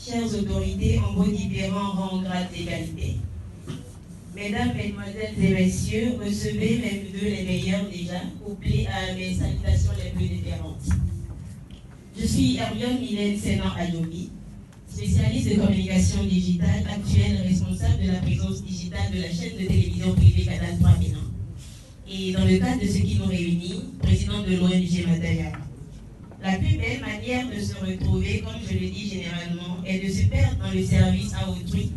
chères autorités en vos différents rangs, grades et qualités. Mesdames, Mesdemoiselles et Messieurs, recevez mes vœux les meilleurs déjà, couplés à mes salutations les plus différentes. Je suis Hermione Mylène Sénan Ayobi, spécialiste de communication digitale, actuelle responsable de la présence digitale de la chaîne de télévision privée Canal 3 Bénin. Et dans le cadre de ce qui nous réunit, présidente de l'ONG Matayara. La plus belle manière de se retrouver, comme je le dis généralement, est de se perdre dans le service à autrui,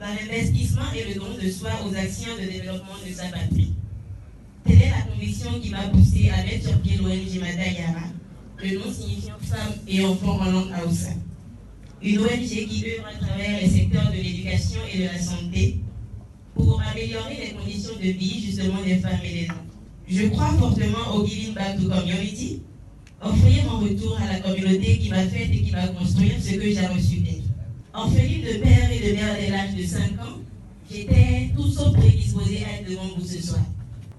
dans l'investissement et le don de soi aux actions de développement de sa patrie. Telle est la conviction qui m'a poussé à mettre sur pied l'ONG Matayara, le nom signifiant femme et enfant en langue Hausa. Une ONG qui œuvre à travers les secteurs de l'éducation et de la santé pour améliorer les conditions de vie justement des femmes et des enfants. Je crois fortement au Giving Back to Community, offrir mon retour à la communauté qui m'a fait et qui va construire ce que j'ai reçu d'elle. Orpheline de père et de mère dès l'âge de 5 ans, j'étais tout sauf prédisposée à être devant vous ce soir.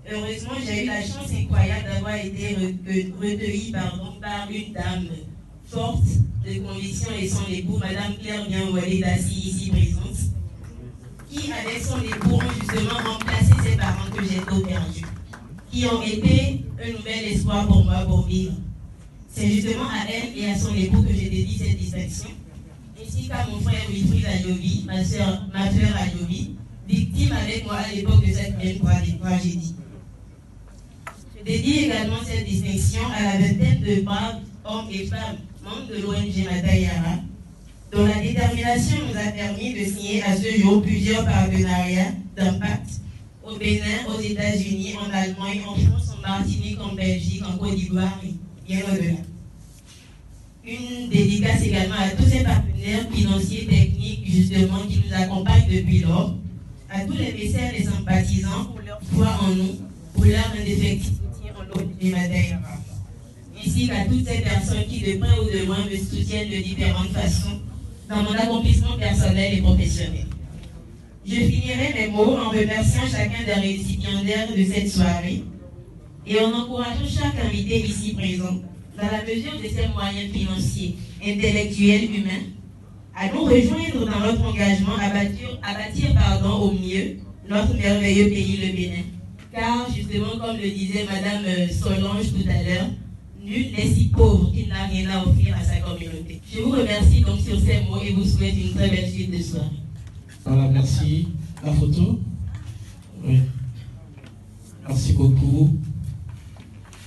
Heureusement, j'ai eu la chance incroyable d'avoir été recueillie par une dame forte de conviction et son époux, Madame Claire Bienwalé Dassi, ici présente, qui, avec son époux, ont justement remplacé ses parents que j'ai tôt perdus, qui ont été un nouvel espoir pour moi pour vivre. C'est justement à elle et à son époux que j'ai dédié cette distinction, ainsi qu'à mon frère Wilfried Ayobi, ma soeur Ayobi, victime avec moi à l'époque de cette même tragédie. Je dédie également cette distinction à la vingtaine de braves hommes et femmes membres de l'ONG Matayara, dont la détermination nous a permis de signer à ce jour plusieurs partenariats d'impact au Bénin, aux États-Unis, en Allemagne, en France, en Martinique, en Belgique, en Côte d'Ivoire et bien au-delà. Une dédicace également à tous ces partenaires financiers, techniques, justement, qui nous accompagnent depuis lors, à tous les mécènes et sympathisants pour leur foi en nous, pour leur indéfectible soutien en l'ONG Matayara, ainsi qu'à toutes ces personnes qui, de près ou de loin, me soutiennent de différentes façons dans mon accomplissement personnel et professionnel. Je finirai mes mots en remerciant chacun des récipiendaires de cette soirée et en encourageant chaque invité ici présent, dans la mesure de ses moyens financiers, intellectuels, humains, à nous rejoindre dans notre engagement à bâtir au mieux notre merveilleux pays, le Bénin. Car, justement, comme le disait Madame Solange tout à l'heure, nul n'est si pauvre qu'il n'a rien à offrir à sa communauté. Je vous remercie donc sur ces mots et vous souhaite une très belle suite de soirée. Voilà, merci. La photo? Oui. Merci beaucoup.